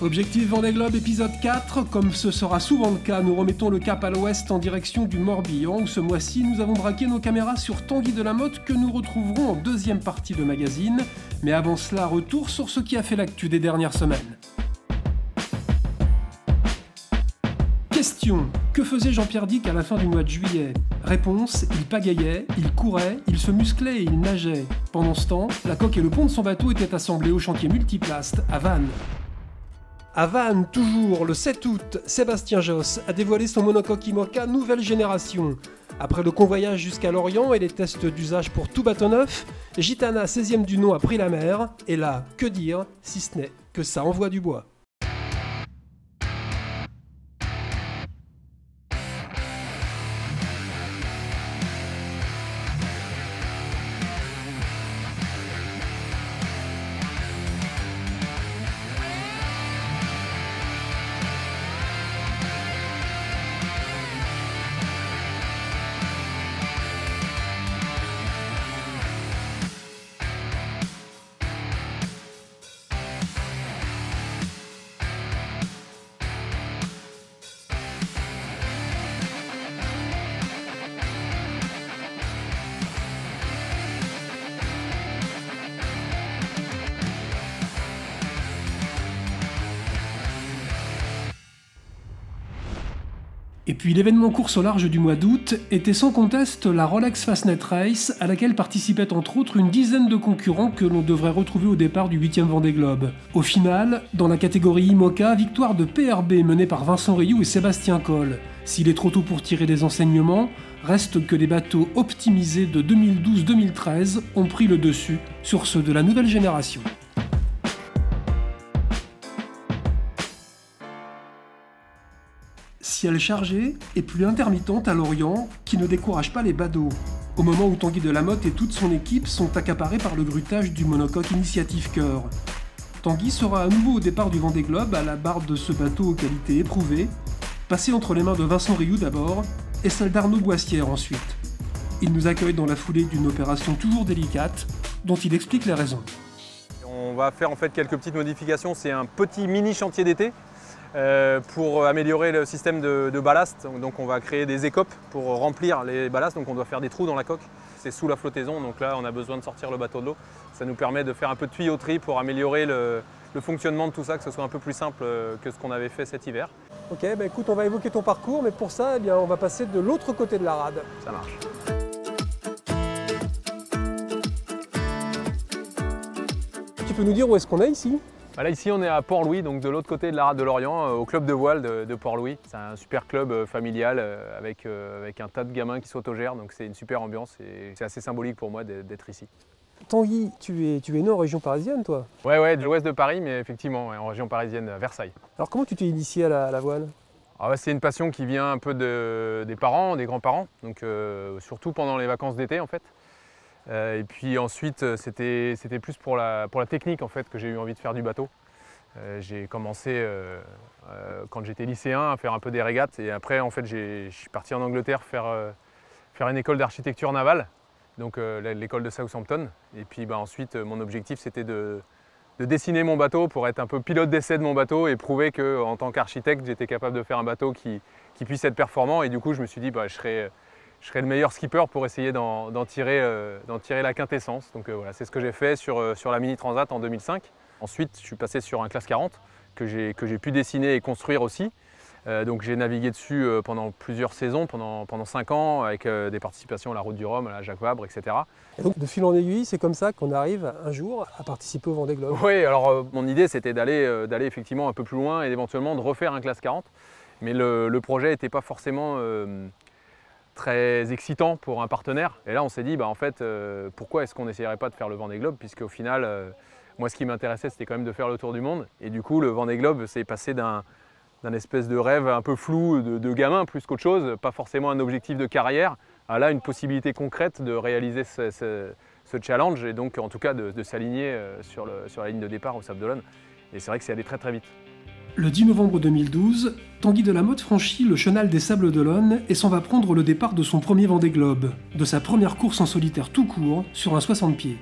Objectif Vendée Globe épisode 4, comme ce sera souvent le cas, nous remettons le cap à l'ouest en direction du Morbihan où ce mois-ci nous avons braqué nos caméras sur Tanguy Delamotte que nous retrouverons en deuxième partie de magazine. Mais avant cela, retour sur ce qui a fait l'actu des dernières semaines. Question: que faisait Jean-Pierre Dick à la fin du mois de juillet? Réponse: il pagayait, il courait, il se musclait et il nageait. Pendant ce temps, la coque et le pont de son bateau étaient assemblés au chantier Multiplast à Vannes. À Vannes, toujours, le 7 août, Sébastien Josse a dévoilé son monocoque IMOCA nouvelle génération. Après le convoyage jusqu'à Lorient et les tests d'usage pour tout bateau neuf, Gitana 16e du nom a pris la mer, et là, que dire, si ce n'est que ça envoie du bois. Et puis l'événement course au large du mois d'août était sans conteste la Rolex Fastnet Race, à laquelle participaient entre autres une dizaine de concurrents que l'on devrait retrouver au départ du 8e Vendée Globe. Au final, dans la catégorie IMOCA, victoire de PRB menée par Vincent Rioux et Sébastien Coll. S'il est trop tôt pour tirer des enseignements, reste que les bateaux optimisés de 2012-2013 ont pris le dessus sur ceux de la nouvelle génération. Ciel chargé et pluie intermittente à Lorient qui ne décourage pas les badauds. Au moment où Tanguy Delamotte et toute son équipe sont accaparés par le grutage du monocoque Initiative Cœur. Tanguy sera à nouveau au départ du Vendée Globe à la barre de ce bateau aux qualités éprouvées, passé entre les mains de Vincent Rioux d'abord et celle d'Arnaud Boissière ensuite. Il nous accueille dans la foulée d'une opération toujours délicate dont il explique les raisons. On va faire en fait quelques petites modifications, c'est un petit mini chantier d'été. Pour améliorer le système de ballast, donc on va créer des écopes pour remplir les ballasts, donc on doit faire des trous dans la coque. C'est sous la flottaison, donc là on a besoin de sortir le bateau de l'eau. Ça nous permet de faire un peu de tuyauterie pour améliorer le fonctionnement de tout ça, que ce soit un peu plus simple que ce qu'on avait fait cet hiver. Ok, bah écoute, on va évoquer ton parcours, mais pour ça, eh bien, on va passer de l'autre côté de la rade. Ça marche. Tu peux nous dire où est-ce qu'on est ici ? Là, ici, on est à Port-Louis, donc de l'autre côté de la rade de Lorient, au club de voile de Port-Louis. C'est un super club familial avec un tas de gamins qui s'autogèrent, donc c'est une super ambiance et c'est assez symbolique pour moi d'être ici. Tanguy, tu es né en région parisienne, toi? Ouais, de l'ouest de Paris, mais effectivement, en région parisienne, à Versailles. Alors comment tu t'es initié à la voile? C'est une passion qui vient un peu des parents, des grands-parents, donc surtout pendant les vacances d'été en fait. Et puis ensuite, c'était plus pour la technique en fait que j'ai eu envie de faire du bateau. J'ai commencé quand j'étais lycéen à faire un peu des régates et après en fait je suis parti en Angleterre faire une école d'architecture navale, donc l'école de Southampton. Et puis ensuite mon objectif c'était de dessiner mon bateau pour être un peu pilote d'essai de mon bateau et prouver qu'en tant qu'architecte j'étais capable de faire un bateau qui puisse être performant. Et du coup je me suis dit je serais le meilleur skipper pour essayer d'en tirer la quintessence. Donc voilà, c'est ce que j'ai fait sur la Mini Transat en 2005. Ensuite, je suis passé sur un classe 40 que j'ai pu dessiner et construire aussi. Donc j'ai navigué dessus pendant plusieurs saisons, pendant 5 ans, avec des participations à la Route du Rhum, à la Jacques Vabre, etc. Et donc de fil en aiguille, c'est comme ça qu'on arrive un jour à participer au Vendée Globe. Oui, alors mon idée c'était d'aller effectivement un peu plus loin et éventuellement de refaire un classe 40. Mais le projet n'était pas forcément très excitant pour un partenaire. Et là on s'est dit en fait pourquoi est-ce qu'on n'essayerait pas de faire le Vendée Globe, puisque au final moi ce qui m'intéressait c'était quand même de faire le tour du monde. Et du coup le Vendée Globe c'est passé d'un espèce de rêve un peu flou de gamin plus qu'autre chose, pas forcément un objectif de carrière, à là une possibilité concrète de réaliser ce challenge et donc en tout cas de s'aligner sur la ligne de départ au Sable d'Olonne. Et c'est vrai que c'est allé très très vite. Le 10 novembre 2012, Tanguy Delamotte franchit le chenal des Sables d'Olonne et s'en va prendre le départ de son premier Vendée Globe, de sa première course en solitaire tout court sur un 60 pieds.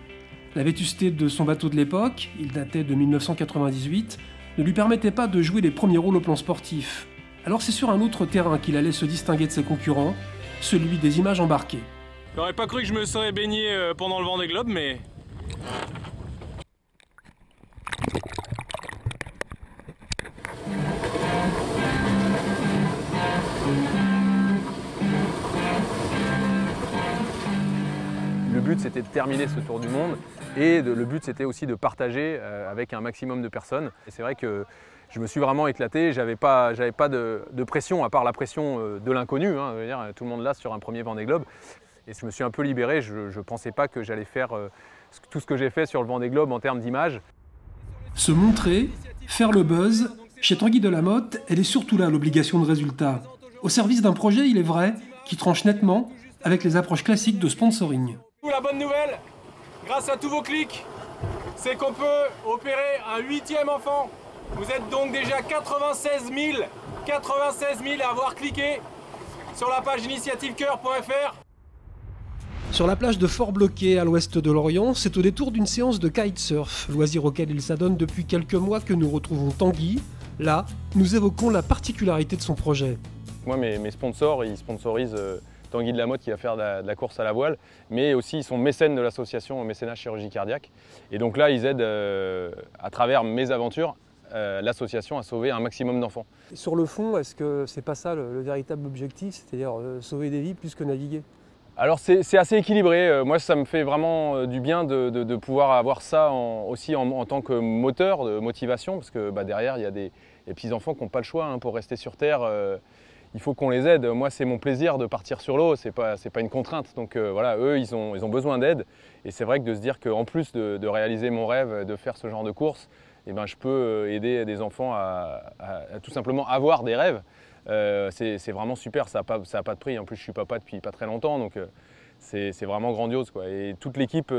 La vétusté de son bateau de l'époque, il datait de 1998, ne lui permettait pas de jouer les premiers rôles au plan sportif. Alors c'est sur un autre terrain qu'il allait se distinguer de ses concurrents, celui des images embarquées. J'aurais pas cru que je me serais baigné pendant le Vendée Globe, mais... Le but c'était de terminer ce tour du monde et le but c'était aussi de partager avec un maximum de personnes. Et c'est vrai que je me suis vraiment éclaté, j'avais pas de pression à part la pression de l'inconnu, hein, tout le monde là sur un premier Vendée Globe. Et je me suis un peu libéré, je ne pensais pas que j'allais faire tout ce que j'ai fait sur le Vendée Globe en termes d'image. Se montrer, faire le buzz, chez Tanguy Delamotte, elle est surtout là l'obligation de résultat. Au service d'un projet, il est vrai, qui tranche nettement avec les approches classiques de sponsoring. La bonne nouvelle, grâce à tous vos clics, c'est qu'on peut opérer un 8e enfant. Vous êtes donc déjà 96 000 à avoir cliqué sur la page initiativecoeur.fr. Sur la plage de Fort-Bloquet, à l'ouest de Lorient, c'est au détour d'une séance de kitesurf, loisir auquel il s'adonne depuis quelques mois, que nous retrouvons Tanguy. Là, nous évoquons la particularité de son projet. Moi, mes sponsors, ils sponsorisent Tanguy Delamotte qui va faire de la course à la voile, mais aussi ils sont mécènes de l'association Mécénat Chirurgie Cardiaque. Et donc là, ils aident, à travers mes aventures, l'association à sauver un maximum d'enfants. Sur le fond, est-ce que c'est pas ça le véritable objectif, c'est-à-dire sauver des vies plus que naviguer? Alors c'est assez équilibré, moi ça me fait vraiment du bien de pouvoir avoir ça aussi en tant que moteur de motivation, parce que derrière il y a des petits-enfants qui n'ont pas le choix, hein, pour rester sur Terre, il faut qu'on les aide. Moi c'est mon plaisir de partir sur l'eau, c'est pas une contrainte, donc voilà, eux ils ont besoin d'aide, et c'est vrai que de se dire qu'en plus de réaliser mon rêve, de faire ce genre de course, eh ben, je peux aider des enfants à tout simplement avoir des rêves. C'est vraiment super, ça n'a pas de prix. En plus, je suis papa depuis pas très longtemps, donc c'est vraiment grandiose, quoi. Et toute l'équipe,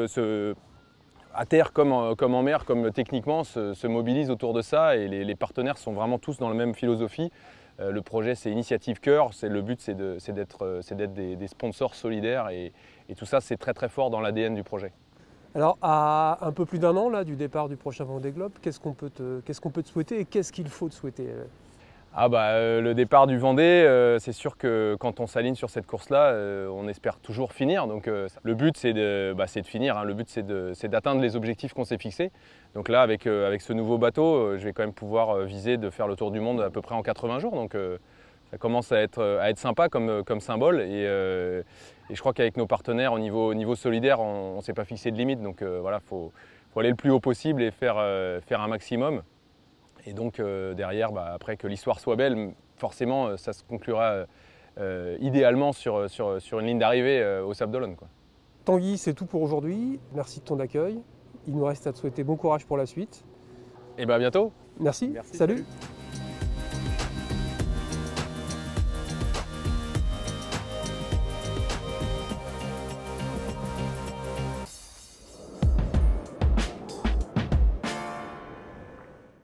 à terre comme en mer, comme techniquement, se mobilise autour de ça. Et les partenaires sont vraiment tous dans la même philosophie. Le projet, c'est Initiative Cœur. Le but, c'est d'être des sponsors solidaires. Et tout ça, c'est très très fort dans l'ADN du projet. Alors, à un peu plus d'un an là, du départ du prochain Vendée Globe, qu'est-ce qu'on peut te souhaiter et qu'est-ce qu'il faut te souhaiter? Le départ du Vendée, c'est sûr que quand on s'aligne sur cette course-là, on espère toujours finir. Donc le but c'est de finir, hein. Le but c'est d'atteindre les objectifs qu'on s'est fixés. Donc là avec ce nouveau bateau, je vais quand même pouvoir viser de faire le tour du monde à peu près en 80 jours. Donc ça commence à être sympa comme symbole. Et je crois qu'avec nos partenaires au niveau solidaire, on ne s'est pas fixé de limite. Donc voilà, faut aller le plus haut possible et faire un maximum. Et donc derrière, après que l'histoire soit belle, forcément ça se conclura idéalement sur une ligne d'arrivée au Sable d'Olonne, quoi. Tanguy, c'est tout pour aujourd'hui. Merci de ton accueil. Il nous reste à te souhaiter bon courage pour la suite. Et à bientôt. Merci. Salut.